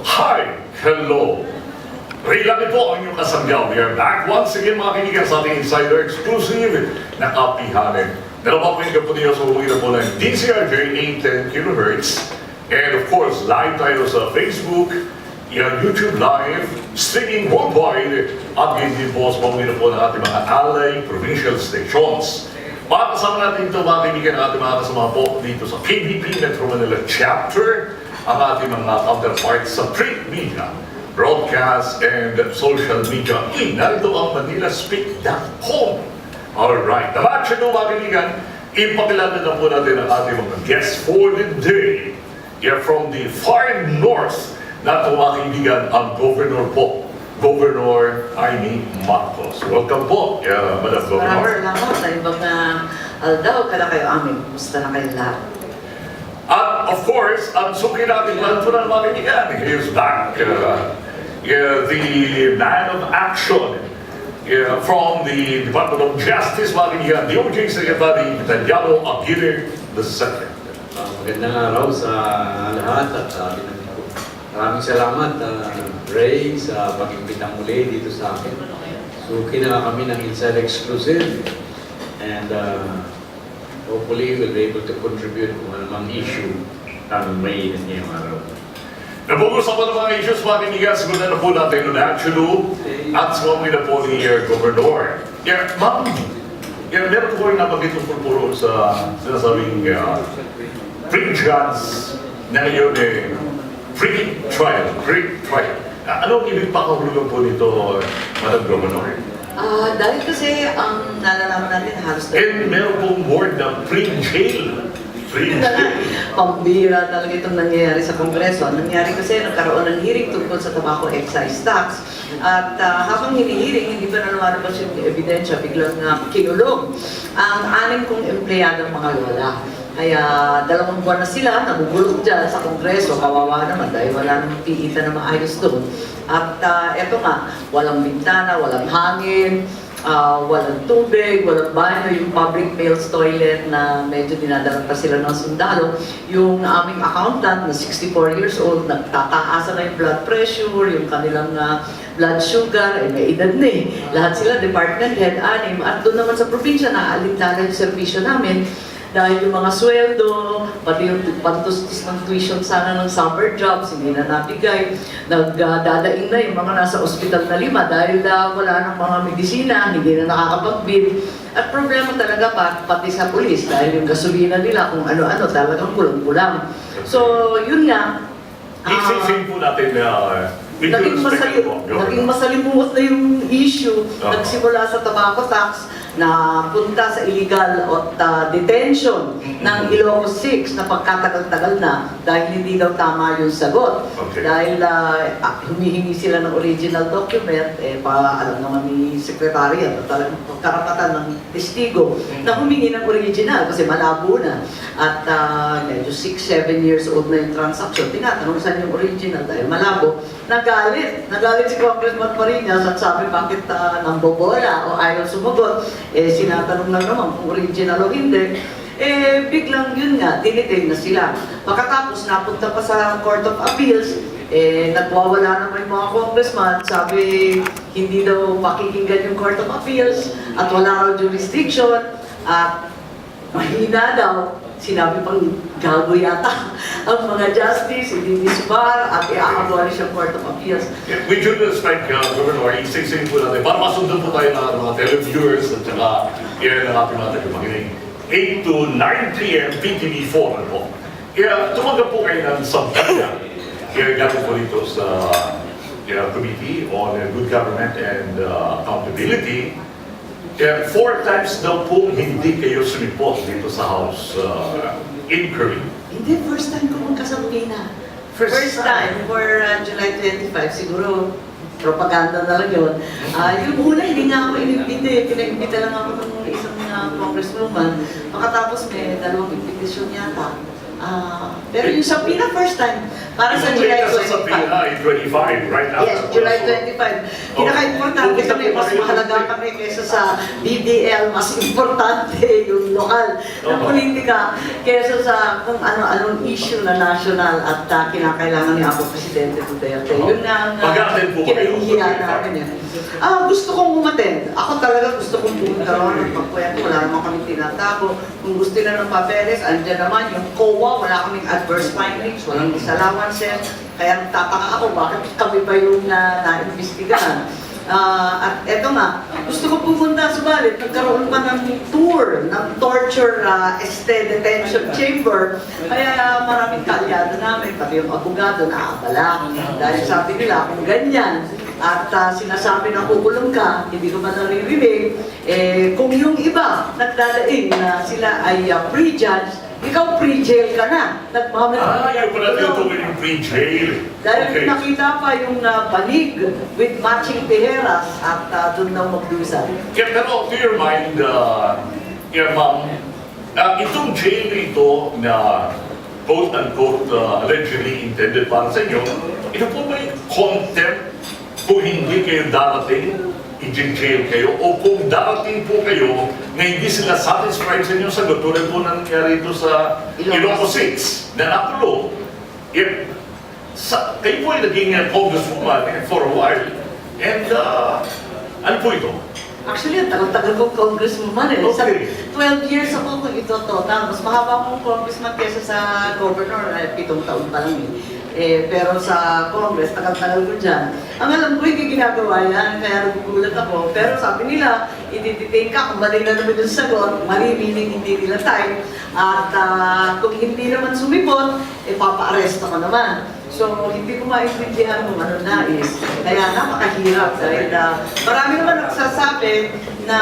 Hi! Hello! Rey Langit po ang inyong kasanggaw. We are back once again mga kaibigan sa ating insider exclusive na Kapihan. Nalapapin po niyo sa uwi na po ng DCRJ 810 kHz. And of course, live tayo sa Facebook, YouTube Live, streaming worldwide, at hindi po sa uwi na po ng ating mga alay provincial stations. Makakasama natin ito mga kaibigan ng ating mga kasama po dito sa KBP Metro Manila Chapter, ang ating mga counterparts sa print media, broadcast, and social media. Narito ang ManilaSpeak.com. Alright, naman siya mga kaibigan, ipakilala na po natin ang ating mga guests for the day. They're from the far north na ito mga kaibigan, ang Governor po, Governor Imee MARCOS. Welcome po, Madam Governor. Salamat sa ibang aldaw, kada kayo amin. Kumusta na kayo lahat? At of course, ang suki natin lang po ng mga kaibigan, he is back. The man of action from the Department of Justice, mga kaibigan, DOJ Sec, Vitaliano Aguirre II. Magandang araw sa lahat at maraming salamat, Ray, sa pag-imbita muli dito sa akin. So, kinaka kami ng Inside Exclusive and hopefully we'll be able to contribute kung anumang issue ang may ngayong araw. Napag-usapan ng mga issues, mga kaibigan, sagutan na po natin ng actual at sumamay na po ni Governor. Ma'am, meron po rin nabanggit ng puro sa sinasabing pre-judge na ngayon pre-trial. Anong ibig pakahulugan po nito, Madam Governor? Dahil kasi ang nalalaman natin halos And meron pong word na pre-jail. pambira talaga itong nangyayari sa Kongreso. Ang nangyari kasi nagkaroon ng hearing tungkol sa tobacco excise tax. At habang hinihiring, hindi pa na lumalabas yung ebidensya, biglang kinulong ang 6 kong empleyadong mga lola. Kaya 2 buwan na sila, nabubulog dyan sa Kongreso, kawawa naman dahil wala nang piita na maayos doon. At eto nga, walang bintana, walang hangin, walang tubig, walang banyo, yung public males toilet na medyo dinadala pa sila ng sundalo. Yung aming accountant na 64 years old, nagtataasan na yung blood pressure, yung kanilang blood sugar, may edad na eh. Lahat sila, department head, 6. At doon naman sa probinsya, naaalintana yung servisyo namin. Dahil yung mga sweldo, pati yung pantustos ng tuition sana ng summer jobs, hindi na nabigay. Nagdadaing na yung mga nasa ospital na 5 dahil wala ng mga medisina, hindi na nakakapag-bill. At problema talaga pati sa pulis dahil yung gasolina nila kung ano-ano talagang kulang-kulang. So yun nga. Isising po natin naging masalimuot na yung issue. Nagsimula sa tobacco tax na punta sa illegal detention ng Ilocos 6 na pagkatagal-tagal na dahil hindi daw tama yung sagot. Okay. Dahil humihingi sila ng original document, alam naman ni Secretary at talagang karapatan ng testigo na humingi ng original kasi malabo na. At medyo 6-7 years old na yung transaction. Tinatanong saan yung original dahil malabo. Nagalit si Congressman Marinas at sabi bakit nambobola o ayaw sumagot. Sinatanong lang naman kung original o hindi. Biglang yun nga, dinitain na sila. Pagkatapos napunta pa sa Court of Appeals, nagwawala naman yung mga congressman, sabi hindi daw pakikinggan yung Court of Appeals at wala raw jurisdiction at mahina daw. Sinabi pang gago yata ang mga justice, hindi disbar at i-aabali siyang Court of Appeals. We should respect Governor, isising po natin para masundan po tayo ng mga televiewers at saka ng ating mga tagapakinig. 8 to 9 p.m. PTV4 po. Tumanggap po kayo ng sampanya. Galing po dito sa Committee on Good Government and Accountability. 4 times daw po hindi kayo sumipot dito sa House inquiry. Hindi, first time ko magkasampi na. First time for July 25, siguro propaganda na lang yun. Yung una, hindi nga ako inimbite. Pinaimbita lang ako ng isang congresswoman. Pagkatapos may 2 invitation yata. Pero yung sa Pina, first time, para sa Ito July sa 25. Pina, 25, right after. Yes, July 25. Pinaka-importante kami, mas mahalaga kami kaysa sa BDL, mas importante yung lokal ng politika kaysa sa kung ano-anong issue na national at kinakailangan ni Apo Presidente Duterte. Yun nga ang Mag-attend po kayo. kinahihiya namin. Gusto kong umattend. Ako talaga gusto kong pumunta ron ng pagkwento. Wala naman kami tinatago. Kung gusto na ng papeles, andyan naman yung COA, wala kaming adverse findings, walang disallowances. Kaya nagtataka ako, bakit kami pa yung naimbestigahan? At eto nga, gusto ko pumunta, subalit nagkaroon pa ng tour ng torture detention chamber. Kaya maraming kalyado namin, pati yung abogado na-abala. Dahil sabi nila, kung ganyan, at sinasabi na kukulong ka, hindi ko ba naririnig, kung yung iba nagdadaing na sila ay pre-judge, ikaw pre-jail ka na. Yung pala tinutukoy yung pre-jail. Dahil nakita pa yung banig with matching tijeras at doon daw magdusa. Pero to your mind, ma'am, itong jail ito na quote-unquote allegedly intended para sa inyo, ito po may contempt kung hindi kayo darating, i-jail kayo, o kung darating po kayo na hindi sila satisfied sa inyong sagot, tulad po nangyari ito sa Ilocos 6 na nakulong. Kayo po ay naging congresswoman for a while. And ano po ito? Actually, ang tagal-tagal kong congresswoman eh. Sa Okay. 12 years ako kung ito total. Mas mahaba akong congressman kesa sa governor, 7 taon pa lang pero sa Congress, tagal-tagal ko dyan. Ang alam ko, hindi ginagawa yan, kaya nagugulat ako. Pero sabi nila, i-detain ka, kung mali na naman yung sagot, mali meaning hindi nila time. At kung hindi naman sumipot, papa-arresto ka naman. So, hindi ko maintindihan kung ano nais. Kaya napakahirap dahil marami naman nagsasabi na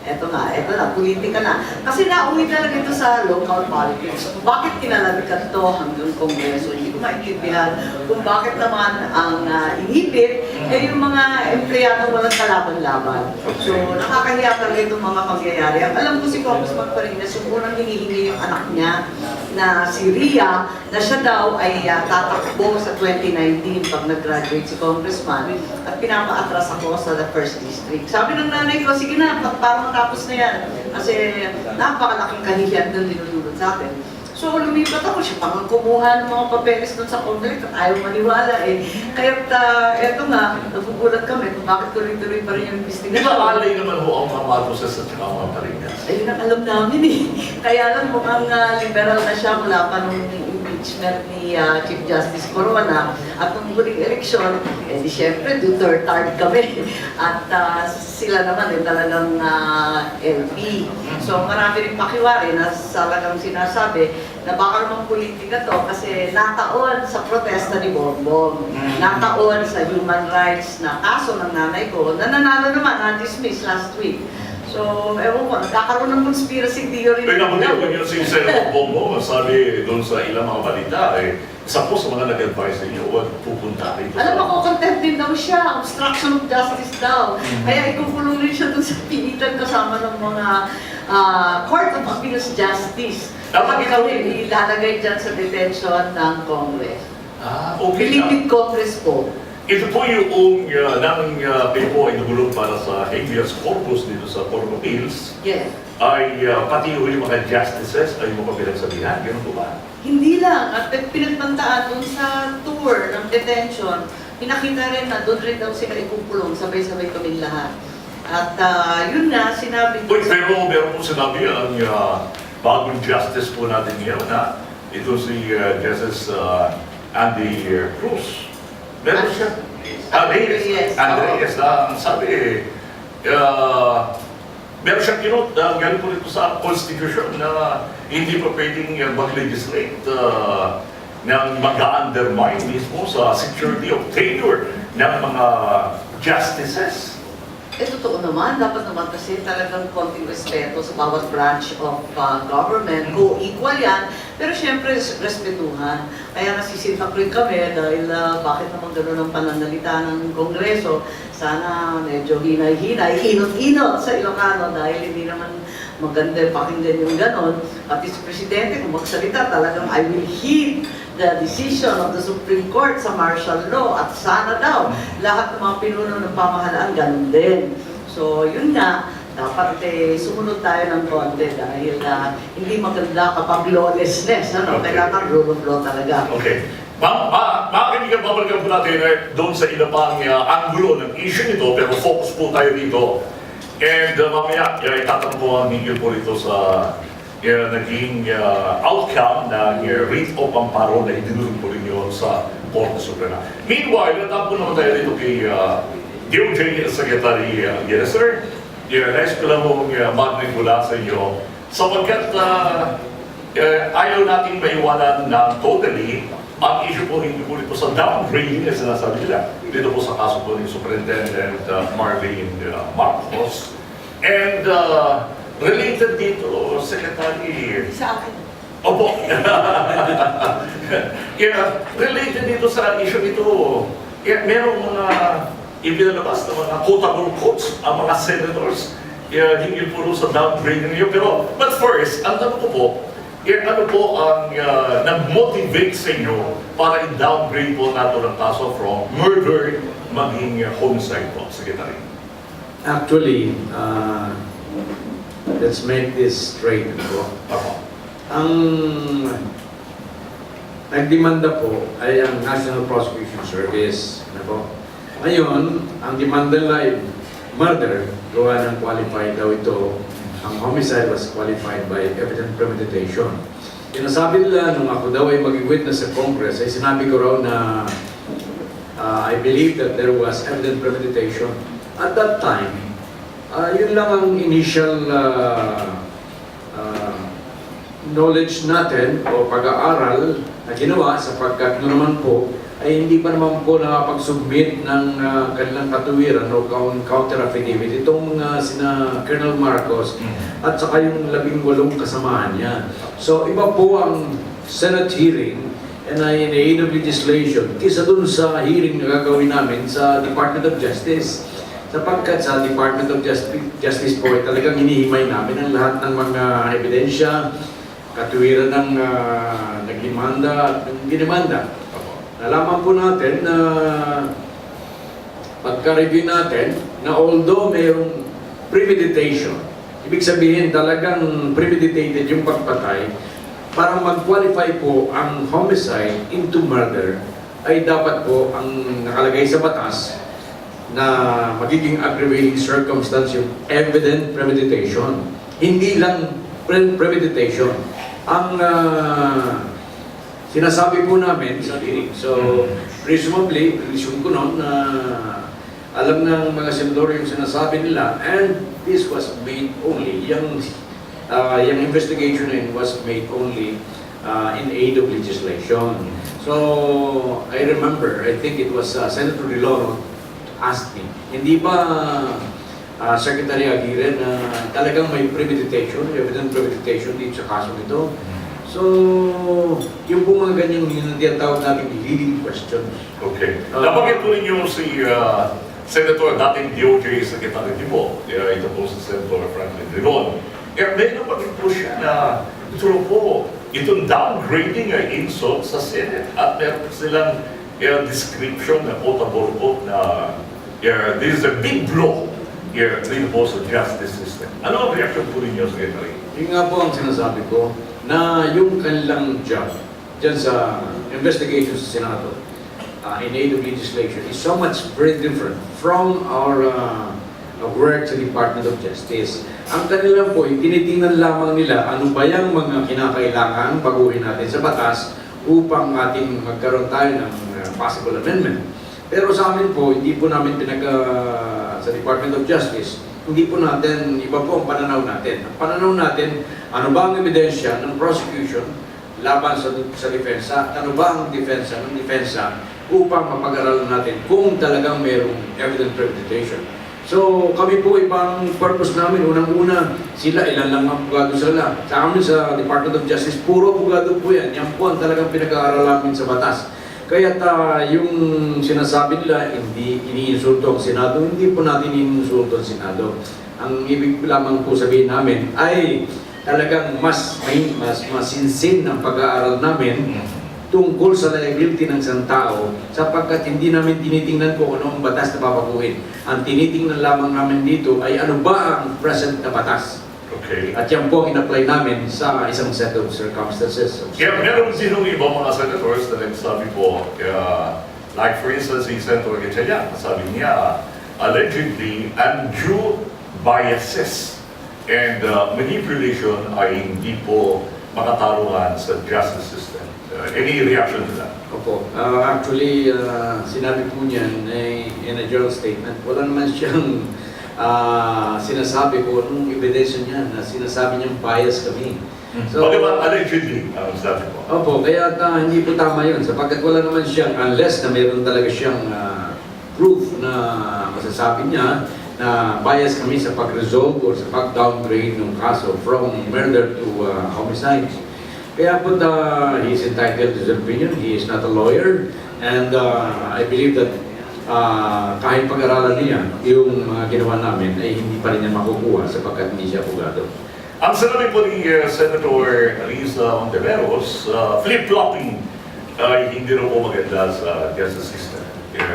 eto na, politika na. Kasi nauwi talaga ito sa local politics. Bakit kinalabikan ito hanggang Kongreso? Hindi ko maintindihan kung bakit naman ang inipit yung mga empleyado walang kalaban-laban. So, nakakahiya talaga itong mga pangyayari. Ang alam ko si Congressman Parinas, yung unang hinihingi yung anak niya na si Ria, na siya daw ay tatakbo sa 2019 pag nag-graduate si Congressman at pinapa-atras ako sa the first district. Sabi ng nanay ko, sige na, parang matapos na yan. Kasi napakalaking kahihiyan doon dinudulot sa atin. So lumipat ako, siya pang kumuha ng mga papeles doon sa Congress at ayaw maniwala Kaya eto nga, nagugulat kami kung bakit tuloy-tuloy pa rin yung Di investigasyon. ba alay naman ho ang mga MARCOS at saka mga Parinas? Ayun ang alam namin Kaya lang mukhang liberal na siya mula pa nung impeachment ni Chief Justice Corona at nung huling eleksyon, di syempre, Duterte kami. At sila naman talagang LP. So marami rin pakiwari na talagang sinasabi na baka naman politika to kasi nataon sa protesta ni Bongbong. Nataon sa human rights na kaso ng nanay ko na nanalo naman, na-dismiss last week. So, ewan ko, nagkakaroon ng conspiracy theory. Kaya naman yun yung sincere Bongo, sabi doon sa ilang mga balita, isa po sa mga nag-advise sa inyo, huwag pupunta rito. Alam ako, contempt din daw siya, obstruction of justice daw. Kaya ikukulong rin siya doon sa pilitan kasama ng mga Court of Appeals Justice. Dapat kami ilalagay dyan sa detention ng Congress. Okay. Philippine Congress po. Ito po yung naming kayo po ay nagulong para sa habeas corpus dito sa Court of Appeals. Yes. Ay pati yung mga justices ay mga pinagsabihan, gano'n po ba? Hindi lang. At pinagbantaan dun sa tour ng detention, pinakita rin na doon rin daw sila ikukulong, sabay-sabay kaming lahat. At yun nga, sinabi Uy, pero meron po sinabi ang bagong justice po natin ngayon na ito si Justice Andy Cruz. Meron siya. Andres. Andres, ang sabi meron siyang kinot na galing po rito sa Constitution na hindi pa pwedeng mag-legislate ng mag-undermine mismo sa security of tenure ng mga justices. Totoo naman. Dapat naman kasi talagang konting respeto sa bawat branch of government. Co-equal yan. Pero syempre, respetuhan. Kaya nasisintak rin kami dahil bakit naman gano'n ang pananalita ng Kongreso. Sana medyo hinay-hinay, inot-inot sa Ilocano dahil hindi naman maganda pakinggan yung gano'n. Pati si Presidente, kung magsalita, talagang I will heed the decision of the Supreme Court sa martial law at sana daw lahat ng mga pinuno ng pamahalaan ganun din. So yun nga, dapat sumunod tayo ng konti dahil hindi maganda kapag lawlessness, ano? Okay. Kailangan rule of law talaga. Okay. Makakinigan, babalikan po natin doon sa iba pang anggulo ng issue nito, pero focus po tayo dito. And mamaya, itatanong po ang hinggil po rito sa naging outcome ng writ of amparo na idinulong po rin yun sa Korte Suprema. Meanwhile, natapos naman tayo dito kay DOJ Secretary Aguirre. Sir, nais ko lang mong mag-ring mula sa inyo sapagkat ayaw nating maiwanan na totally ang issue po hindi po rito sa downgrading na sinasabi nila dito po sa kaso po ni Superintendent MARCOS. And related dito, Secretary... Sa akin. Opo. Related dito sa issue nito, merong mga ibinalabas na mga quotable quotes ang mga senators hinggil po sa downgrading niyo. Pero, but first, ang tanong ko po, ano po ang nag-motivate sa inyo para i-downgrade po nato ng kaso from murder maging homicide po, Secretary? Actually, let's make this straight po. Ang nagdemanda po ay ang National Prosecution Service. Ngayon, ang demanda nila ay murder, gawa ng qualified daw ito. Ang homicide was qualified by evident premeditation. Sinasabi nila nung ako daw ay maging witness sa Congress, ay sinabi ko raw na I believe that there was evident premeditation. At that time, yun lang ang initial knowledge natin o pag-aaral na ginawa sapagkat naman po ay hindi pa naman po nakapag-submit ng kanilang katuwiran o counter affidavit itong sina Colonel Marcos at saka yung 18 kasamahan niya. So iba po ang Senate hearing and in aid of legislation kisa dun sa hearing na gagawin namin sa Department of Justice. Sapagkat sa Department of Justice po ay talagang hinihimay namin ang lahat ng mga ebidensya, katuwiran ng nagdemanda at ng dinimanda. Nalaman po natin na pagka-review natin na although mayroong premeditation, ibig sabihin talagang premeditated yung pagpatay, para mag-qualify po ang homicide into murder ay dapat po ang nakalagay sa batas na magiging aggravating circumstance yung evident premeditation. Hindi lang premeditation. Ang sinasabi po namin sa hearing. So, presumably, presume ko noon na alam ng mga senador yung sinasabi nila and this was made only. Yung investigation was made only in aid of legislation. So, I remember, I think it was Senator Ilocos asked me, hindi ba Secretary Aguirre na talagang may premeditation, evident premeditation dito sa kaso nito? So, yung po mga ganyang tinatawag natin leading questions. Okay. Nabanggit po ninyo si Senator dating DOJ Secretary po, ito po si Senator Franklin Drilon. May nabanggit po siya na ito po, itong downgrading ay insult sa Senate at meron silang description na quotable po na this is a big blow rin po sa justice system. Ano ang reaction po ninyo, Secretary? Yung nga po ang sinasabi ko, na yung kanilang job dyan sa investigation sa Senado in aid of legislation is so much very different from our work sa Department of Justice. Ang kanila po, tinitingnan lamang nila ano ba yung mga kinakailangan baguhin natin sa batas upang ating magkaroon tayo ng possible amendment. Pero sa amin po, hindi po namin sa Department of Justice, hindi po natin, iba po ang pananaw natin. Ang pananaw natin, ano ba ang ebidensya ng prosecution laban sa depensa, ano ba ang depensa ng depensa upang mapag-aralan natin kung talagang mayroong evident premeditation. So kami po ibang purpose namin, unang-una sila, ilan lang ang abogado sila. Sa amin sa Department of Justice, puro abogado po yan. Yan po ang talagang pinag-aaral namin sa batas. Kaya yung sinasabi nila, hindi iniinsulto ang Senado, hindi po natin iniinsulto ang Senado. Ang ibig lamang po sabihin namin ay talagang mas masinsin ang pag-aaral namin tungkol sa liability ng isang tao sapagkat hindi namin tinitingnan kung ano ang batas na papaguhin. Ang tinitingnan lamang namin dito ay ano ba ang present na batas. Okay. At yan po ang in-apply namin sa isang set of circumstances. Kaya meron din yung ibang mga senators na nagsabi po, like for instance, si Senator Vitaliano, sabi niya, allegedly, undue biases and manipulation ay hindi po makatarungan sa justice system. Any reaction to that? Opo. Actually, sinabi po niyan in a journal statement, wala naman siyang sinasabi ko anong ebidensya niya na sinasabi niyang bias kami. So, Bagaman allegedly, sabi po. Opo, kaya hindi po tama yun sapagkat wala naman siyang, unless na meron talaga siyang proof na masasabi niya na bias kami sa pag-resolve or sa pag-downgrade ng kaso from murder to homicide. Kaya po he is entitled to his opinion. He is not a lawyer. And I believe that kahit pag-aralan niya, yung mga ginawa namin ay hindi pa rin niya makukuha sapagkat hindi siya abogado. Ang sinabi po ni Senator Risa Ontiveros, flip-flopping ay hindi rin po maganda sa justice system.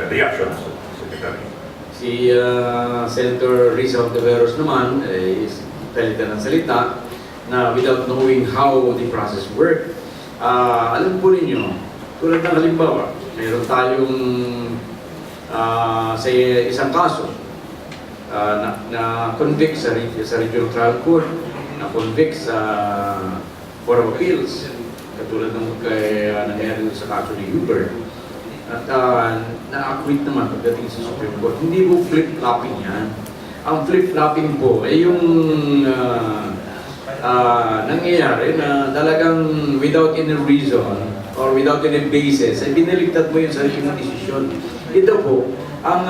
Reaction, Secretary. Si Senator Risa Ontiveros naman is palitan ng salita na without knowing how the process work. Alam po ninyo, tulad ng halimbawa, mayroon tayong sa isang kaso na convict sa Regional Trial Court, na convict sa Court of Appeals, katulad ng nangyari sa kaso ni Hubert, at na-acquit naman pagdating sa Supreme Court. Hindi po flip-flopping yan. Ang flip-flopping po ay yung nangyayari na talagang without any reason or without any basis ay biniligtad mo yung sarili mong desisyon. Ito po, ang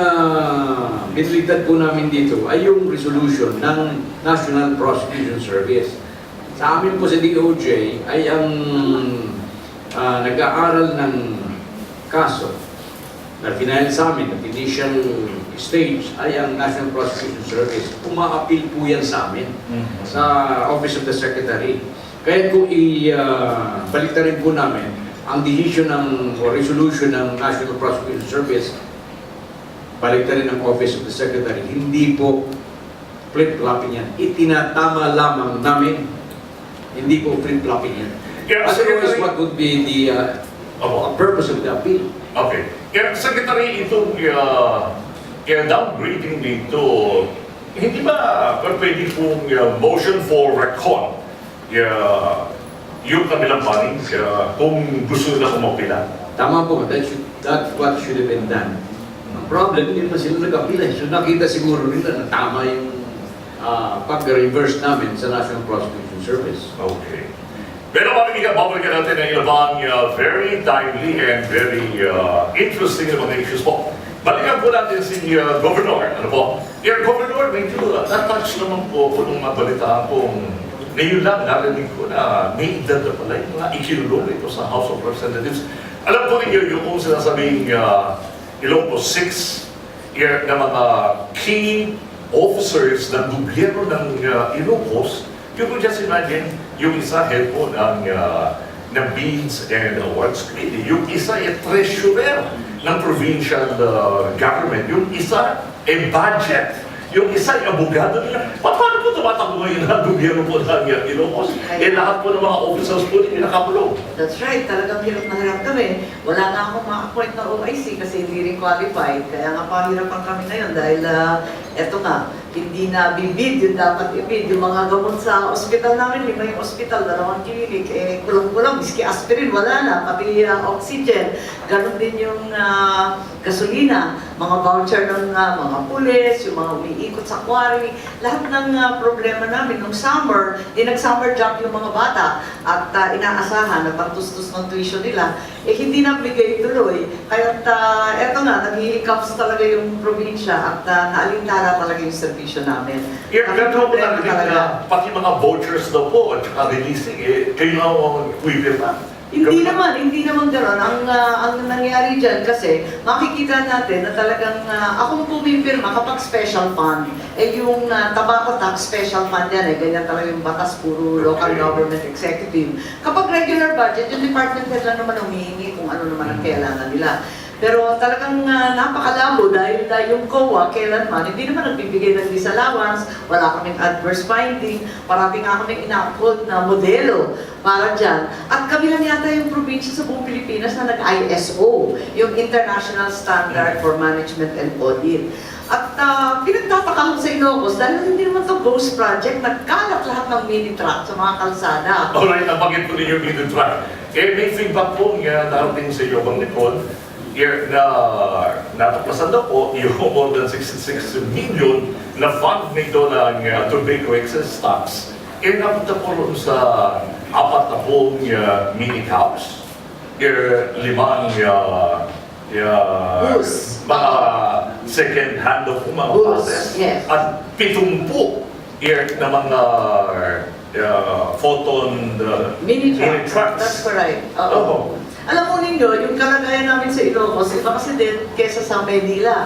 biniligtad po namin dito ay yung resolution ng National Prosecution Service. Sa amin po sa DOJ ay ang nag-aaral ng kaso na final sa amin at initial stage ay ang National Prosecution Service. Uma-appeal po yan sa amin sa Office of the Secretary. Kaya kung i-baliktarin po namin ang decision o resolution ng National Prosecution Service, baliktarin ng Office of the Secretary, hindi po flip-flopping yan. Itinatama lamang namin, hindi po flip-flopping yan. Yeah, otherwise, what would be the purpose of the appeal? Okay. Kaya Secretary, itong downgrading dito, hindi ba pwede pong motion for recall yung kabilang panig kung gusto na kumapila? Tama po, that's what should have been done. Ang problem, hindi naman sila nag-apila. So nakita siguro nila na tama yung pag-reverse namin sa National Prosecution Service. Okay. Pero babalikan natin ang ilang very timely and very interesting na mga issues po. Balikan po natin si Governor. Ano po? Governor, medyo na-touch naman po nung mabalitaan kong ngayon lang narinig ko na may edad na pala yung mga ikinulong ito sa House of Representatives. Alam po ninyo yung sinasabing Ilocos 6 na mga key officers ng gobyerno ng Ilocos. You could just imagine, yung isa head po ng Beads and Awards Committee. Yung isa ay treasurer ng provincial government. Yung isa ay budget. Yung isa ay abogado nila. Paano po tumatakbo ngayon ang gobyerno po ng Ilocos? Lahat po ng mga officers po nila nakakulong. That's right, talagang hirap na hirap kami. Wala na akong ma-appoint na OIC kasi hindi rin qualified. Kaya nga pahirapan kami ngayon dahil eto nga, hindi na bibid yung dapat ibid. Yung mga gamot sa ospital namin, 5 yung ospital, 2 klinik, kulang-kulang, miski aspirin, wala na, pati oxygen. Ganon din yung gasolina, mga voucher ng mga pulis, yung mga umiikot sa quarry. Lahat ng problema namin nung summer, nag-summer job yung mga bata at inaasahan na pagtustos ng tuition nila, hindi na bigay tuloy. Kaya eto nga, nga, nag-hiccups talaga yung probinsya at naalintara talaga yung servisyo namin. Ganun po na pati mga vouchers daw po at saka releasing, kayo na ang kuwipirma. Hindi naman gano'n. Ang nangyari dyan kasi makikita natin na talagang akong pumipirma kapag special fund. Yung tobacco tax special fund yan ganyan talaga yung batas, puro local government executive. Kapag regular budget, yung department head lang naman humihingi kung ano naman ang kailangan nila. Pero talagang napakalabo dahil yung COA, kailanman, hindi naman nagbibigay ng disallowance, wala kaming adverse finding, parati nga kaming ina-upload na modelo para dyan. At kami lang yata yung probinsya sa buong Pilipinas na nag-ISO, yung International Standard for Management and Audit. At pinagtataka ko sa Ilocos dahil hindi naman ito ghost project, nagkalat lahat ng mini truck sa mga kalsada. Alright, napagin po ninyo yung mini truck. May feedback po nga narating sa iyo, Bang Nicole, na natuklasan na po yung more than 66 million na fund nito ng tobacco excess tax. Napunta po rin sa 40 mini caps, limang mga second hand of mga buses, yes. at 70 na mga photon Mini trucks. That's correct. Alam mo ninyo, yung kalagayan namin sa Ilocos, iba kasi din kesa sa Manila.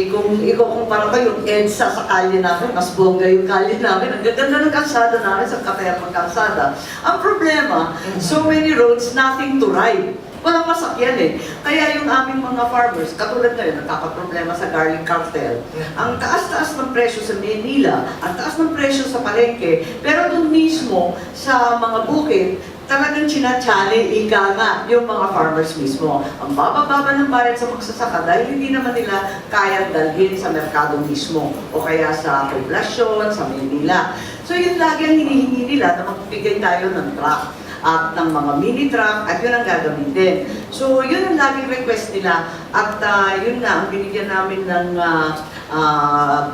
Kung ikukumpara ko yung EDSA sa kalye namin, mas bongga yung kalye namin. Ang ganda ng kalsada namin sa Kapihan kalsada. Ang problema, so many roads, nothing to ride. Walang masakyan Kaya yung aming mga farmers, katulad ngayon, nagkakaproblema sa garlic cartel. Ang taas-taas ng presyo sa Manila, ang taas ng presyo sa palengke, pero doon mismo sa mga bukid, talagang chinachale, ika nga, yung mga farmers mismo. Ang bababa ng bayad sa magsasaka dahil hindi naman nila kaya dalhin sa merkado mismo o kaya sa poblasyon, sa Manila. So yun lagi ang hinihingi nila na magbigay tayo ng truck at ng mga mini truck at yun ang gagamitin. So yun ang laging request nila at yun nga, ang binigyan namin ng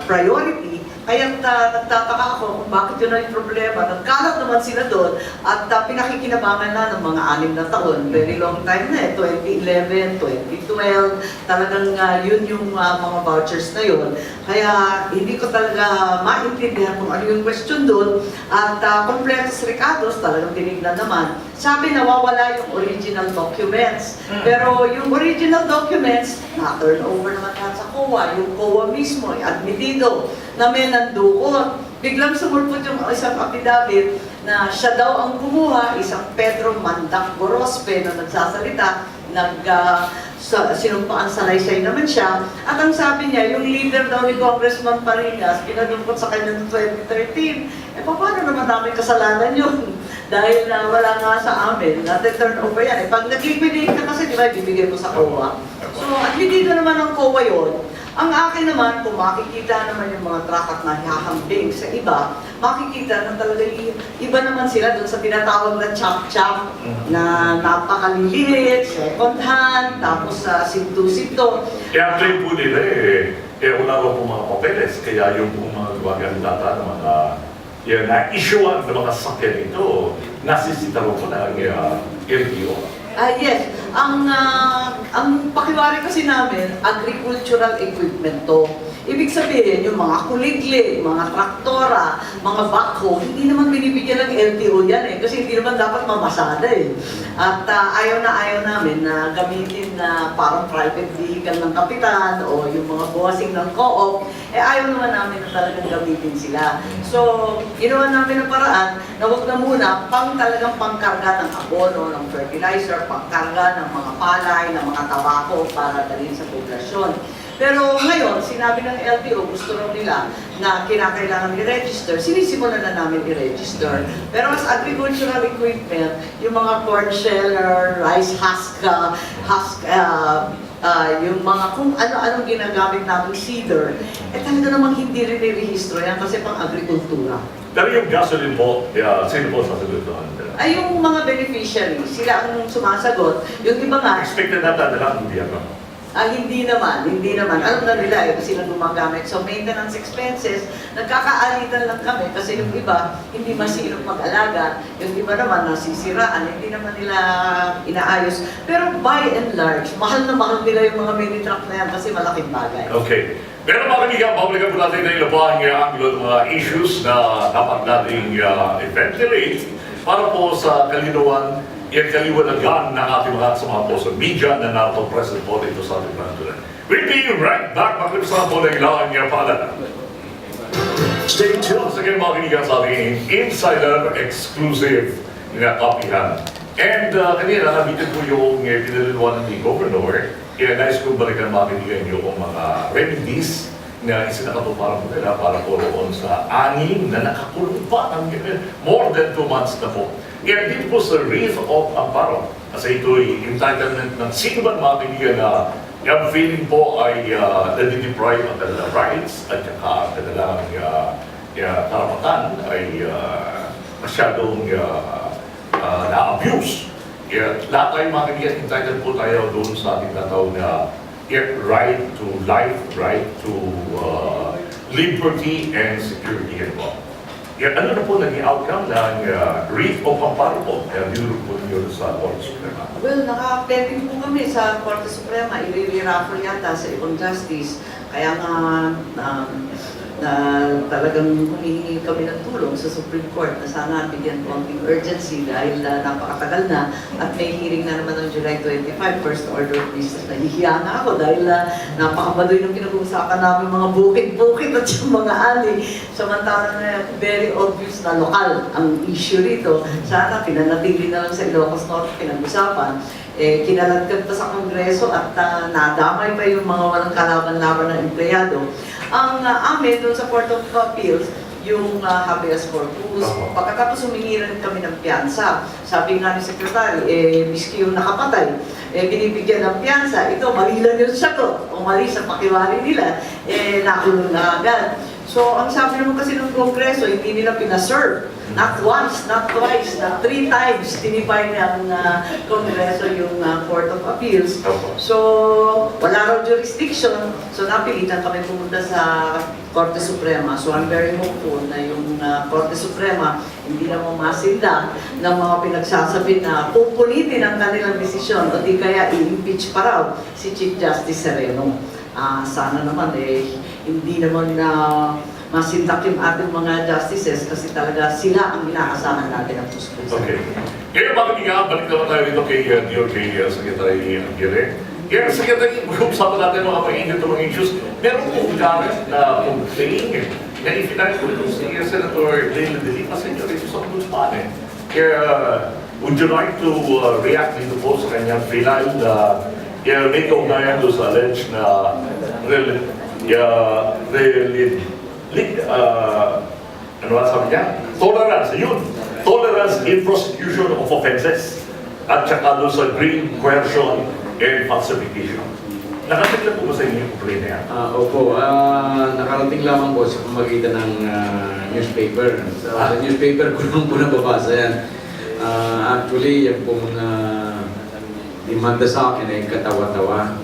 priority. Kaya nagtataka ako kung bakit yun ang problema. Nagkalat naman sila doon at pinakikinabangan na ng mga 6 na taon. Very long time na 2011, 2012, talagang yun yung mga vouchers na yun. Kaya hindi ko talaga maintindihan kung ano yung question doon. At completos recados, talagang tinignan naman. Sabi nawawala yung original documents. Pero yung original documents, na-turn over naman sa COA. Yung COA mismo, admitido na may nandukot. Biglang sumulpot yung isang affidavit na siya daw ang kumuha, isang Pedro Mandak Gorospe na nagsasalita, sinumpaan salaysay naman siya. At ang sabi niya, yung leader daw ni Congressman Parinas, pinadumpot sa kanya noong 2013. Paano naman namin kasalanan yun? Dahil wala nga sa amin, turn over yan. Pag nag-liquidate ka kasi, di ba, bibigay mo sa COA. So, at hindi naman ang COA yun. Ang akin naman, kung makikita naman yung mga truck at nahihahambing sa iba, makikita na talaga iba naman sila doon sa tinatawag na chop-chop na napakaliliit, second hand, tapos sinto-sinto. Kaya claim po nila wala ko po mga papeles, kaya yung po mga gawagan data ng mga na-issuean ng mga sakyan ito, nasisita ko po ng LTO. Yes. Ang pakiwari kasi namin, agricultural equipment to. Ibig sabihin, yung mga kuliglig, mga traktora, mga backhoe, hindi naman binibigyan ng LTO yan kasi hindi naman dapat mamasada At ayaw namin na gamitin na parang private vehicle ng kapitan o yung mga bossing ng co-op, ayaw naman namin na talagang gamitin sila. So, ginawa namin ang paraan na huwag na muna talagang pangkarga ng abono, ng fertilizer, pangkarga ng mga palay, ng mga tabako para dalhin sa poblasyon. Pero ngayon, sinabi ng LTO, gusto raw nila na kinakailangan i-register, sinisimulan na namin i-register. Pero as agricultural equipment, yung mga corn sheller, rice husk, yung mga kung ano-anong ginagamit namin seeder, talaga namang hindi rin i-rehistro yan kasi pang agrikultura. Pero yung gasoline po, sino po sasagot doon? Ay, yung mga beneficiaries, sila ang sumasagot. Yung iba nga, Expected na lang, hindi ako. Hindi naman. Alam na nila eh, sila gumagamit. So maintenance expenses, nagkakaalitan lang kami kasi yung iba hindi masinop mag-alaga, yung iba naman nasisiraan, hindi naman nila inaayos. Pero by and large, mahal na mahal nila yung mga mini truck na yan kasi malaking bagay. Okay. Pero mga kaibigan, babalikan po natin na ilan ang mga issues na dapat nating ventilate para po sa kalinawan yung kaliwanagan ng ating mga sa mga media na narito present po dito sa ating panatunan. We'll be right back. Makilusan po na ilang paalala. Stay tuned sa mga kaibigan sa ating insider exclusive na Kapihan. And kanina, nabitin po yung pinaliwanag ni Governor. Kaya nais kong balikan mga kaibigan yung mga remedies na isinakatuparan po nila para po roon sa anim na nakakulong pa ng more than 2 months na po. Kaya dito po sa Wreath of Amparo, kasi ito'y entitlement ng sino ba mga kaibigan na yung feeling po ay nadideprive ang kanilang rights at saka ang kanilang karapatan ay masyadong na-abuse. Kaya lahat tayo mga kaibigan, entitled po tayo doon sa ating natawag na right to life, right to liberty and security and law. Kaya ano na po naging outcome ng Wreath of Amparo po? Kaya dinulog po ninyo sa Korte Suprema. Well, naka-pending po kami sa Korte Suprema, i-re-raffle yata sa ibang justice. Kaya nga talagang humihingi kami ng tulong sa Supreme Court na sana bigyan po ang urgency dahil napakatagal na at may hearing na naman ng July 25, first order of business. Nahihiya na ako dahil napakabadoy ng pinag-uusapan namin mga bukid-bukid at yung mga ali. Samantalang very obvious na lokal ang issue rito. Sana pinanatili na lang sa Ilocos Norte pinag-usapan. Kinalagkad pa sa Kongreso at nadamay pa yung mga walang kalaban-laban ng empleyado. Ang amin doon sa Court of Appeals, yung habeas corpus, pagkatapos humingi rin kami ng piyansa. Sabi nga ni Secretary, miski yung nakapatay, binibigyan ng piyansa, ito mali lang yung sagot, o mali sa pakiwari nila, nakulong na agad. So, ang sabi naman kasi ng Kongreso, hindi nila pinaserve. Not once, not twice, not 3 times tinipay ng Kongreso yung Court of Appeals. So, wala raw jurisdiction. So, napilitan kami pumunta sa Korte Suprema. So, I'm very hopeful na yung Korte Suprema hindi na masinda ng mga pinagsasabi na pupulitin ang kanilang desisyon o di kaya i-impeach pa raw si Chief Justice Sereno. Sana naman hindi naman masindak yung ating mga justices kasi talaga sila ang inaasahan natin ang puspos. Okay. Kaya bakit nga, balik naman tayo dito kay DOJ Secretary Aguirre. Kaya Secretary, usapan natin mga mainit na mga issues. Meron kong gamit na complaint na ifinay ko ito si Senator Rey Langit kasi nyo rin sa ombudsman. Kaya, would you like to react dito po sa kanyang final na may kaugnayan doon sa alleged na ano ba sabi niya? Tolerance, yun. Tolerance in prosecution of offenses. At saka doon sa green coercion and falsification. Nakatigla po ba sa inyo yung complaint na yan? Opo, nakarating lamang po sa pamagitan ng newspaper. Sa newspaper ko lang po nababasa yan. Actually, yung pong demanda sa akin ay katawa-tawa.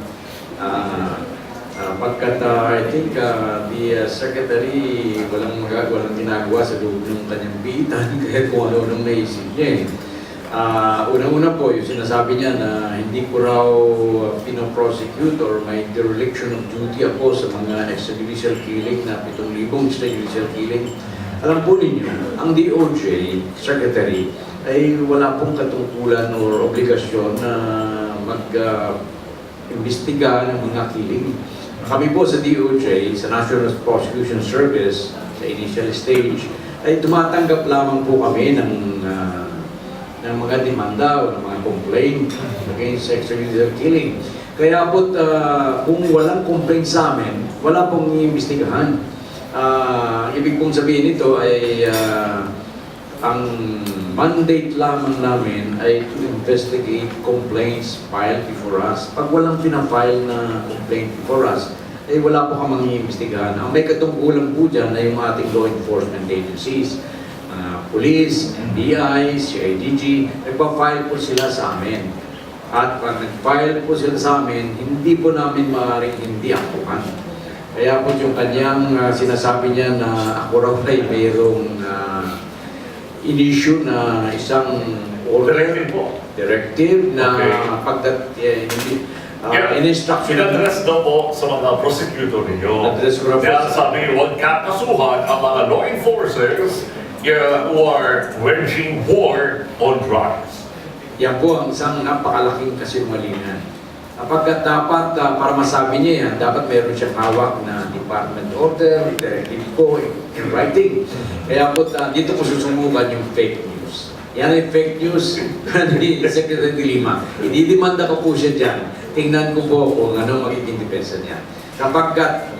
Pagkat I think the Secretary walang ginagawa sa loob ng kanyang bitan kahit kung ano nang naisip niya. Una-una po, yung sinasabi niya na hindi ko raw pinoprosecute or may dereliction of duty ako sa mga extrajudicial killing na 7,000 extrajudicial killing. Alam po ninyo, ang DOJ Secretary ay wala pong katungkulan o obligasyon na mag-imbestiga ng mga killing. Kami po sa DOJ, sa National Prosecution Service, sa initial stage, ay tumatanggap lamang po kami ng mga demanda o ng mga complaint against extrajudicial killing. Kaya po, kung walang complaint sa amin, wala pong iimbestigahan. Ibig pong sabihin nito ay ang mandate lamang namin ay to investigate complaints filed before us. Pag walang pinafile na complaint before us, ay wala po kamang iimbestigahan. Ang may katungkulan po dyan ay yung ating law enforcement agencies, police, NBI, CIDG, nagpa-file po sila sa amin. At pag nag-file po sila sa amin, hindi po namin maaaring hindi akuhan. Kaya po yung kanyang sinasabi niya na ako raw ay mayroong in-issue na isang Directive po. directive na in-instruction. In-address daw po sa mga prosecutor ninyo. Address ko na po. Kaya sabi, huwag kakasuhan ang mga law enforcers who are waging war on drugs. Yan po ang isang napakalaking kasinungalingan. Kapag dapat, para masabi niya yan, dapat meron siyang hawak na department order, directive ko, in writing. Kaya po, dito ko susubukan yung fake news. Yan ay fake news ni Secretary de Lima. Ididimanda ko po siya dyan. Tingnan ko po kung ano magiging depensa niya. Kapag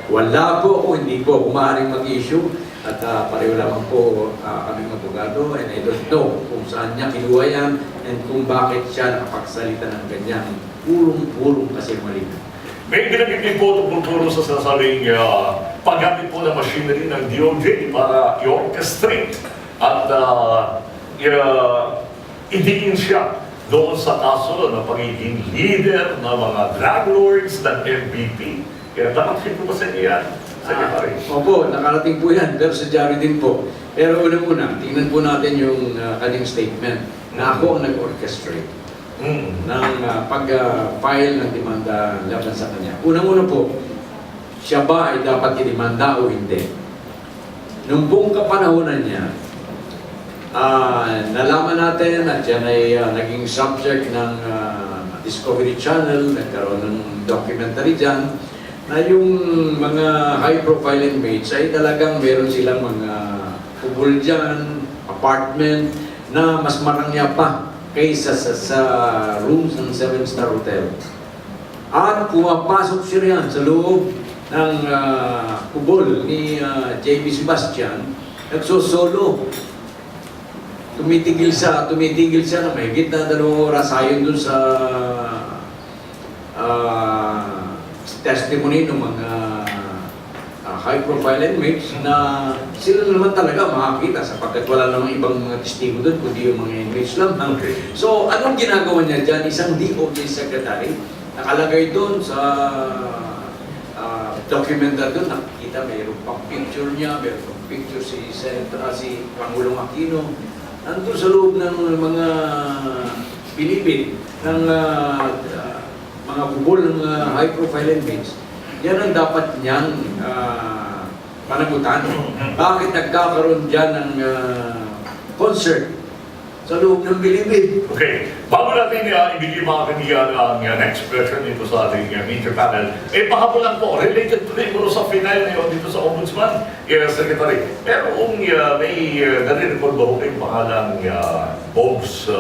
wala po ako, hindi po maaaring mag-issue, at pareho lamang po kaming abogado, and I don't know kung saan niya kinuha yan and kung bakit siya nakapagsalita ng ganyan. Purong kasi mali. May ginagiging po tungkol sa sinasabing paggamit po ng machinery ng DOJ para i-orchestrate at idiin siya doon sa kaso ng pagiging leader ng mga drug lords ng MVP. Kaya nakakit po ba sa inyo yan, Secretary? Opo, nakarating po yan, pero sa Jerry din po. Pero unang-una, tingnan po natin yung kanyang statement na ako ang nag-orchestrate ng pag-file ng demanda laban sa kanya. Unang-una po, siya ba ay dapat i-demanda o hindi? Nung buong kapanahonan niya, nalaman natin at yan ay naging subject ng Discovery Channel, nagkaroon ng documentary dyan, na yung mga high-profile inmates ay talagang meron silang mga kubol dyan, apartment, na mas marangya pa kaysa sa rooms ng 7-star hotel. At pumapasok siya riyan sa loob ng kubol ni JB Sebastian, nagsosolo. Tumitigil siya na mahigit na 2 oras ayon dun sa testimony ng mga high-profile inmates na sila naman talaga makakita sapagkat wala namang ibang mga testigo doon kundi yung mga inmates lang. So, anong ginagawa niya dyan? Isang DOJ Secretary, nakalagay doon sa documentary doon, nakikita mayroon pang picture niya, mayroon pang picture si Pangulong Aquino, nandun sa loob ng mga bilibid ng mga bubol ng high-profile inmates. Yan ang dapat niyang panagutan. Bakit nagkakaroon dyan ng concert sa loob ng bilibid? Okay. Bago natin ibigay mga kaniyan ang next question dito sa ating media panel, pahabulan po, related to rin sa final na yun dito sa Ombudsman, Secretary. Pero kung may narirecord ba kung yung pangalang Bobs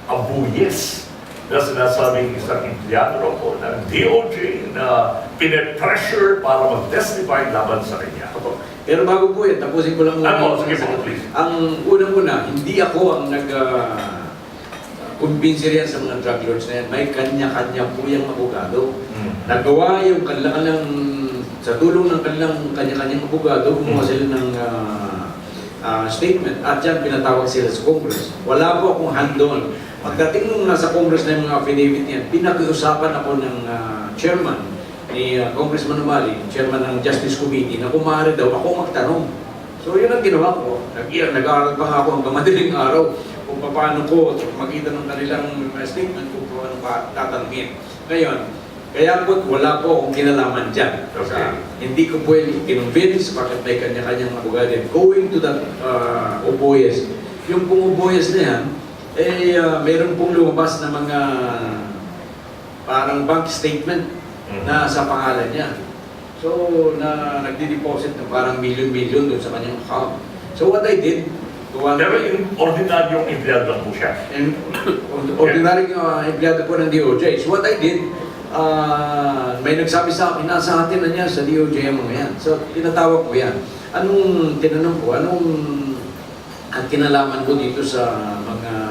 Abuyes, na sinasabing isang empleyado po ng DOJ na pine-pressure para mag-testify laban sa kanya. Pero bago po yan, tapusin ko lang sige po, please. Ang unang-una, hindi ako ang nag-convince riyan sa mga drug lords na yan. May kanya-kanya po yung abogado. Nagawa yung kanilang, sa tulong ng kanya-kanyang abogado, gumawa sila ng statement at yan pinatawag sila sa Congress. Wala po akong hand-on. Pagdating nung nasa Congress na yung mga affidavit niyan, pinakiusapan ako ng chairman ni Congressman Umali, chairman ng Justice Committee, na kung maaari daw ako magtanong. So yun ang ginawa ko. Nag-aaral pa nga ako hanggang madaling araw kung paano ko makita ng kanilang statement kung paano pa tatanungin. Ngayon, kaya po wala po akong kinalaman dyan. Okay. Hindi ko po yung kinonvince bakit may kanya-kanyang abogado. Going to that Oboyes, yung pong Oboyes na yan, meron pong lumabas na mga parang bank statement na sa pangalan niya. So, nagdi-deposit ng parang milyon-milyon doon sa kanyang account. So, what I did, pero yung ordinaryong empleyado lang po siya. Ordinaryong empleyado po ng DOJ. So, what I did, may nagsabi sa akin, nasa atin na niya sa DOJ ang mga yan. So, tinatawag ko yan. Tinanong ko, ang kinalaman ko dito sa mga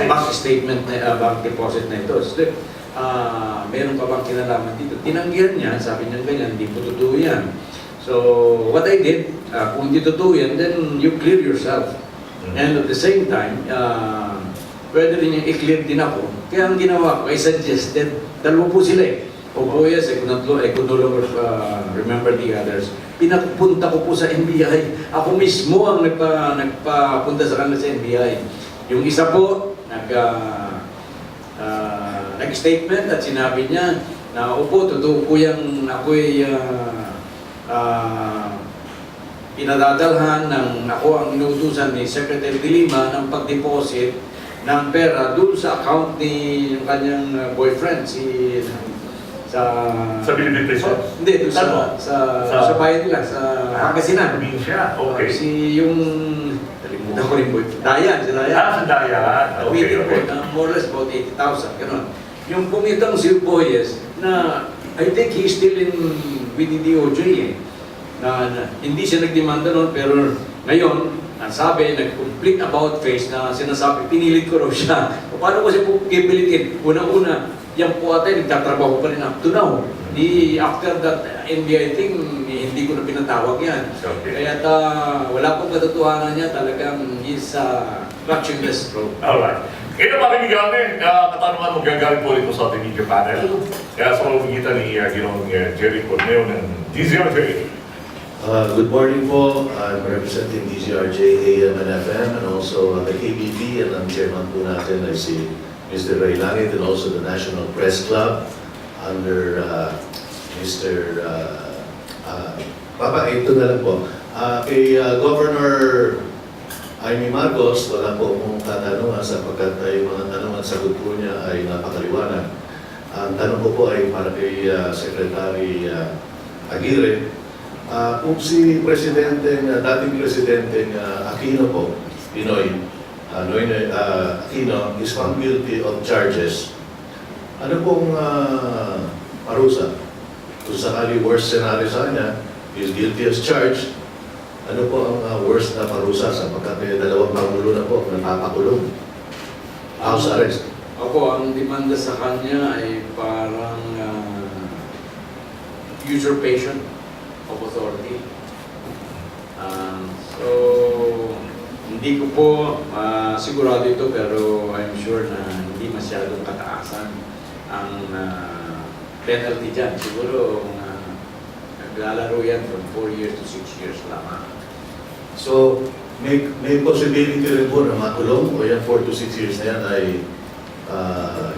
bank statement na bank deposit na ito. So, meron pa bang kinalaman dito? Tinanggihan niya, sabi niya ganyan, hindi po totoo yan. So, what I did, kung hindi totoo yan, then you clear yourself. And at the same time, pwede rin yung i-clear din ako. Kaya ang ginawa ko, I suggested, dalawa po sila eh. Obuyas, I could no longer remember the others. Pinapunta ko po sa NBI. Ako mismo ang nagpapunta sa kanila sa NBI. Yung isa po, nag-statement at sinabi niya na opo, totoo po yung ako'y pinadadalhan ng ako ang inutusan ni Secretary de Lima ng pag-deposit ng pera doon sa account ni yung kanyang boyfriend, Sa Bilibid Prison? Hindi, doon sa bayan nila, sa Pangasinan. Siya, okay. Yung, nalimutan ko rin po, Dayan, si Dayan. Sa Dayan. Okay. More or less about 80,000, gano'n. Yung pumitang si Boyes, na I think he's still with the DOJ eh. Na hindi siya nagdemanda noon, pero ngayon, ang sabi, nag-complete about face na sinasabi, pinilit ko raw siya. Paano ko siya pipilitin? Una-una, yan po ate, nagtatrabaho pa rin up to now. After that NBI thing, hindi ko na pinatawag yan. Okay. Kaya wala pong katotohanan niya, talagang he's clutching the straw. Alright. Ito mga kaibigan, katanungan mo gagaling po rito sa ating media panel. Kaya sa pamamagitan ni Ginoong Jerry Corneo ng DZRJ. Good morning po. I'm representing DZRJ, AM and FM, and also the KBP, and ang chairman po natin ay si Mr. Rey Langit, and also the National Press Club under Mr. Papa, ito na lang po. Kay Governor Imee MARCOS, wala po akong katanungan sapagkat ay mga tanungan sagot po niya ay napakaliwanag. Ang tanong ko po ay para kay Secretary Aguirre. Kung si dating Presidente Aquino po, Pinoy, Aquino is found guilty of charges, ano pong parusa? Kung sakali worst scenario sa kanya, is guilty as charged, ano po ang worst na parusa sapagkat may dalawang pangulo na po napapakulong? House arrest. Opo, ang demanda sa kanya ay parang usurpation of authority. So, hindi ko po sigurado ito, pero I'm sure na hindi masyadong kataasan ang penalty dyan. Siguro naglalaro yan from 4 years to 6 years lamang. So, may possibility rin po na makulong o yan 4 to 6 years na yan ay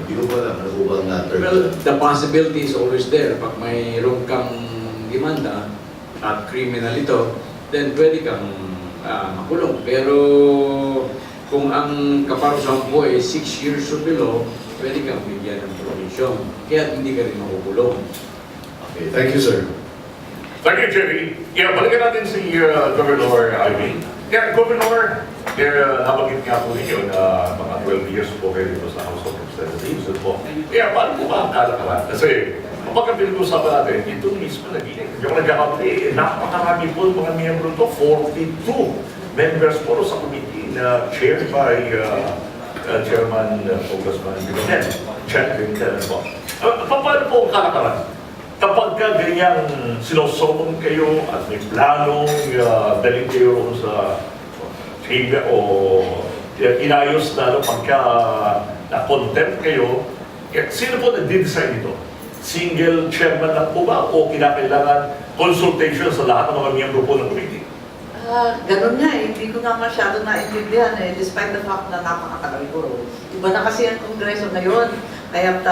hindi ko pa alam ano po bang term? Well, the possibility is always there. Pag mayroon kang demanda at criminal ito, then pwede kang makulong. Pero kung ang kaparusahan po ay 6 years or below, pwede kang bigyan ng provision. Kaya hindi ka rin makukulong. Okay, thank you, sir. Thank you, Jerry. Balikan natin si Governor Imee. Governor, nabagit nga po ninyo na mga 12 years po kayo dito sa House of Representatives. Paano po ba ang kalakaran? Kasi, kapag pinag-usapan natin, ito mismo naging yung nagkakapi, napakarami po mga miyembro ito, 42 members po sa committee na chaired by Chairman Congressman Vitaliano. Paano po ang kalakaran? Kapag ganyang sinosomon kayo at may planong daling kayo sa chamber o inayos na pagka na-contempt kayo, sino po nag-design ito? Single chairman lang po ba o kinakailangan consultation sa lahat ng mga miyembro po ng committee? Ganun nga eh, hindi ko nga masyado naintindihan eh, despite the fact na napakatagal ko. Iba na kasi ang Kongreso ngayon, kaya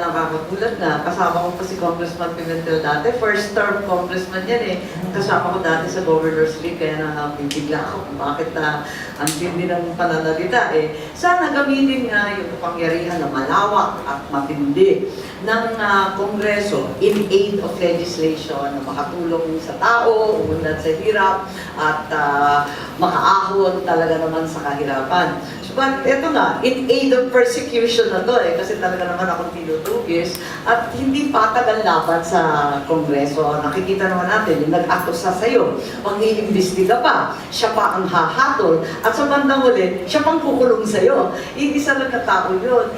nakakagulat na. Kasama ko pa si Congressman Pimentel dati, first term congressman yan eh. Kasama ko dati sa Governor's League, kaya nabibigla ako kung bakit ang tindi ng pananalita eh. Sana gamitin nga yung kapangyarihan na malawak at matindi ng Kongreso in aid of legislation na makatulong sa tao, umunlad sa hirap, at makaahon talaga naman sa kahirapan. But ito nga, in aid of persecution na to eh, kasi talaga naman akong tinutugis at hindi patagal laban sa Kongreso. Nakikita naman natin, yung nag-akusa sa'yo, mag-iimbestiga pa, siya pa ang hahatol, at sa bandang huli, siya pang kukulong sa'yo. Isa lang na tao yun.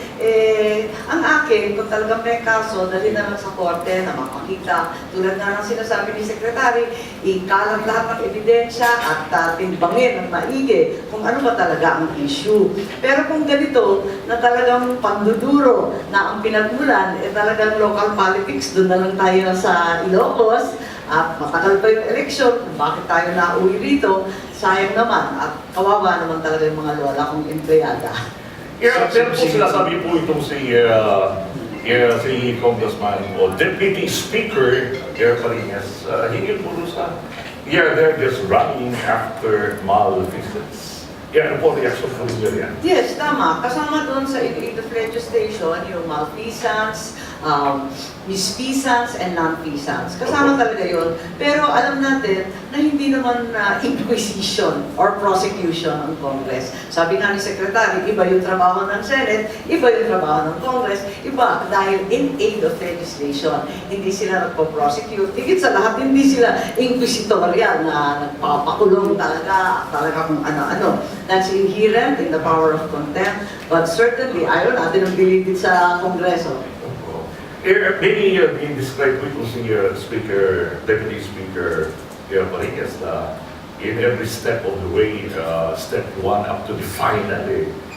Ang akin, kung talagang may kaso, dali na lang sa korte na mapakita, tulad nga ng sinasabi ni Secretary, ikalat lahat ng ebidensya at timbangin ng maigi kung ano ba talaga ang issue. issue. Pero kung ganito, na talagang panduduro na ang pinagmulan, talagang local politics, doon na lang tayo sa Ilocos, at matagal pa yung eleksyon, bakit tayo nauwi rito, sayang naman, at kawawa naman talaga yung mga lola kong empleyada. Yeah, pero po sinasabi po itong si Congressman o Deputy Speaker Paringas, hingil po sa they're just running after malfeasance. Ano po reaction po ninyo yan? Yes, tama. Kasama doon sa initiative legislation, yung malfeasance, misfeasance, and non-feasance. Kasama talaga yun. Pero alam natin na hindi naman inquisition or prosecution ang Congress. Sabi nga ni Secretary, iba yung trabaho ng Senate, iba yung trabaho ng Congress, iba dahil in aid of legislation. Hindi sila nagpo-prosecute. Higit sa lahat, hindi sila inquisitorial na nagpapakulong talaga kung ano-ano. That's inherent in the power of contempt, but certainly, ayaw natin ang bilidid sa Kongreso. Maybe being described with si Speaker, Deputy Speaker Paringas, in every step of the way, step 1 up to the final,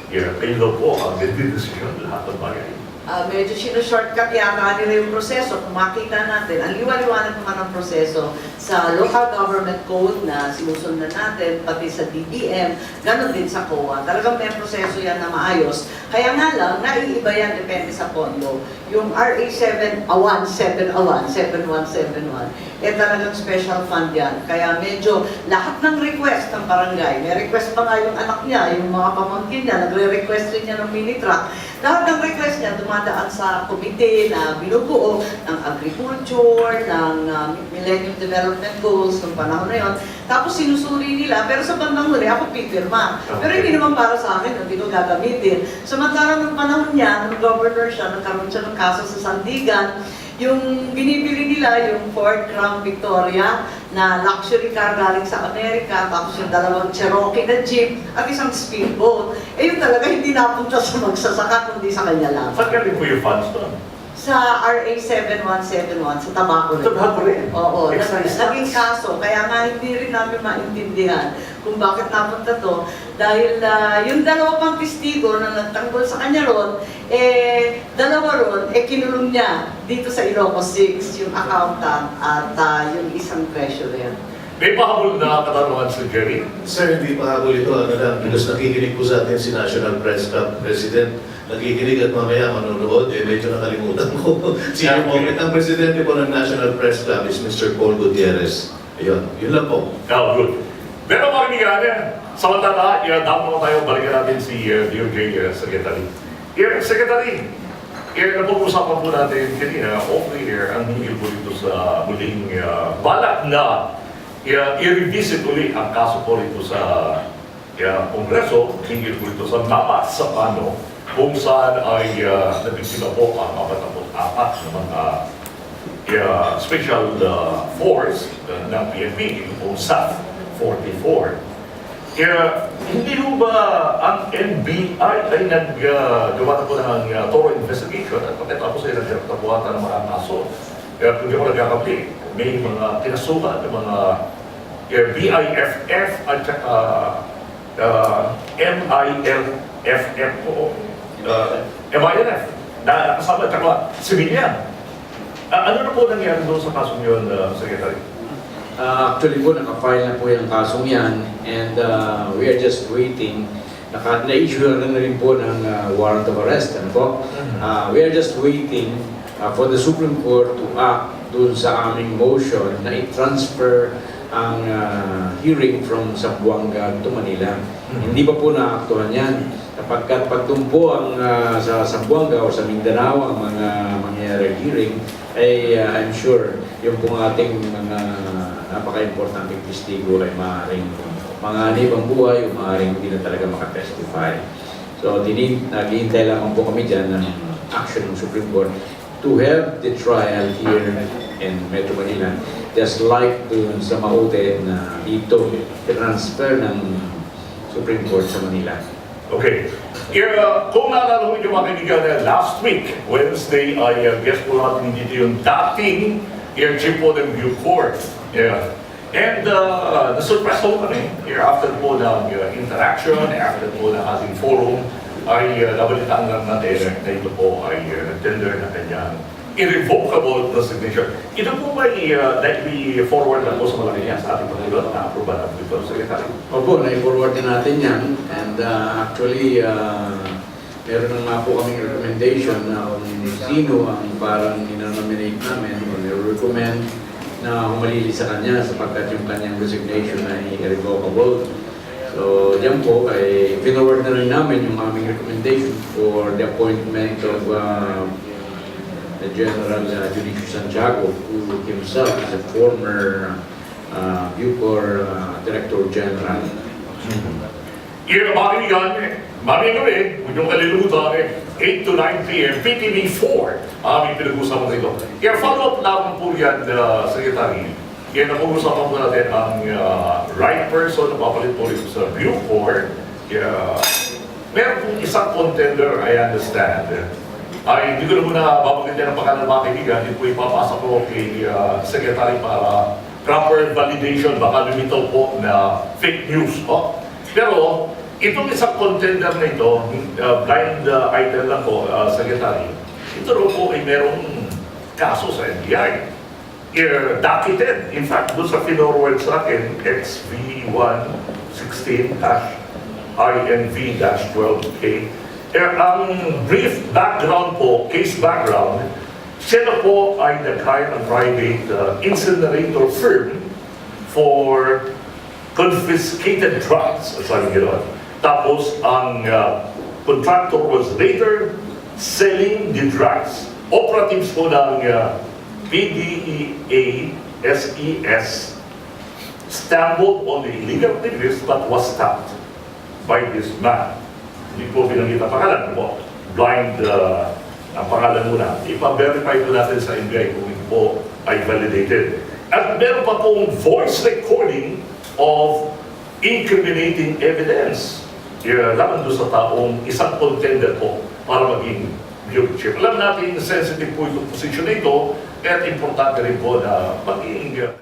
kayo po ang decision lahat ng bagay. Medyo sinushortcut yata nila yung proseso. Kung makita natin, ang liwaliwanag naman ng proseso sa local government code na sinusundan natin, pati sa DBM, ganun din sa COA. Talagang may proseso yan na maayos. Kaya nga lang, naiiba yan depende sa pondo. Yung RA 7171, talagang special fund yan. Kaya medyo lahat ng request ng barangay, may request pa nga yung anak niya, yung mga pamangkin niya, nagre-request rin niya ng mini-truck. Lahat ng request niya dumadaan sa komite na binubuo ng agriculture, ng Millennium Development Goals ng panahon na yun. Tapos sinusuri nila, pero sa bandang huli, ako pipirma. Pero hindi naman para sa akin, hindi ko gagamitin. Samantalang ng panahon niya, nung governor siya, nagkaroon siya ng kaso sa Sandigan, yung binibili nila, yung Ford Crown Victoria, na luxury car galing sa Amerika, tapos yung dalawang Cherokee na jeep, at isang speedboat. Yun talaga hindi napunta sa magsasaka, kundi sa kanya lang. Saan galing po yung funds doon? Sa RA 7171, sa tabako rin. Tabako rin? Oo, Excise naging tax. kaso. Kaya nga hindi rin namin maintindihan kung bakit napunta to. Dahil yung dalawa pang testigo na nagtanggol sa kanya ron, dalawa ron, kinulong niya dito sa Ilocos 6, yung accountant at yung isang treasurer. May pahabol na katanungan si Jerry. Sir, hindi pa ako ito, because nakikinig po sa atin si National Press Club President, nakikinig at mamaya manonood, medyo nakalimutan ko. Ang presidente po ng National Press Club is Mr. Paul Gutierrez. Ayun, yun lang po. Oh, good. Pero makinig natin, samantala, damo na tayo, balikan natin si DOJ Secretary. Secretary, napag-usapan po natin kanina, off-air, ang hingil po dito sa muling balak na i-revisit ulit ang kaso po rito sa Kongreso, hingil po rito sa dapat sa paano kung saan ay nabiktima po ang 44 na mga special force ng PNP, yung SAF 44. Hindi ho ba ang NBI ay naggawa na po ng thorough investigation at pagkatapos ay nagtapuatan ng mga kaso? Kung di mo nagkakapli, may mga kinasuhan ng mga BIFF at saka MILFF po, MILF, na kasama at saka civilian. Ano na po nangyari doon sa kasong yun, Secretary? Actually po, nakafile na po yung kasong yan and we are just waiting. Na-issue na rin po ng warrant of arrest. Ano po? We are just waiting for the Supreme Court to act dun sa aming motion na i-transfer ang hearing from Zamboanga to Manila. Hindi pa po na-aktuhan yan. Kapagkat pagtumpo ang sa Zamboanga o sa Mindanao ang mga mangyayari hearing, ay I'm sure yung pong ating mga napaka-importanting testigo ay maaaring manganib ang buhay o maaaring hindi na talaga makatestify. So, naghihintay lamang po kami dyan ng action ng Supreme Court to have the trial here in Metro Manila, just like dun sa Maute na dito transfer ng Supreme Court sa Manila. Okay. Kung naalala ko yung mga kaibigan last week, Wednesday, ay guess po natin dito yung dating Chief of the Bucor. And na-surprise po kami. After po ng interaction, after po ng ating forum, ay nabalitaan lang natin na ito po ay tender na kanyang irrevocable resignation. Ito po ba i-forward na po sa Malacanang sa ating Pangulo na aproba na po ito, Secretary? Opo, na-forward din natin yan. And actually, meron na nga po kaming recommendation na kung sino ang parang ina-nominate namin o nire-recommend na humalili sa kanya sapagkat yung kanyang resignation ay irrevocable. So, diyan po, ay pinoward na rin namin yung aming recommendation for the appointment of the General Judicial Santiago, who himself is a former Bucor Director General. Yan ang makikiligan, mamingawin, huwag niyong kalilimutan, 8 to 9 p.m. PTV4, aming pinag-usapan nito. Kaya follow-up lamang po yan, Secretary. Kaya napag-usapan po natin ang right person na papalit po rin sa Bucor. Kaya meron pong isang contender, I understand. Ay, hindi ko na muna babagyan ng pangalan ng mga kaibigan. Hindi po ipapasa ko kay Secretary para proper validation. Baka lumitaw po na fake news. Pero, itong isang contender na ito, blind item lang po, Secretary, ito rin po ay merong kaso sa NBI. Docketed. In fact, doon sa finorward sa akin, XV116-INV-12K. Ang brief background po, case background, siya na po ay nag-hire ang private incinerator firm for confiscated drugs. Sabi gano'n. Tapos, ang contractor was later selling the drugs. Operatives po ng PDEA SES stumbled on the illegal activities but was stopped by this man. Hindi po binanggit ang pangalan po. Blind ang pangalan muna. Ipa-verify po natin sa NBI kung ito po ay validated. At meron pa pong voice recording of incriminating evidence. Laban doon sa taong isang contender po para maging bureau chief. Alam natin sensitive po itong posisyon na ito at importante rin po na maging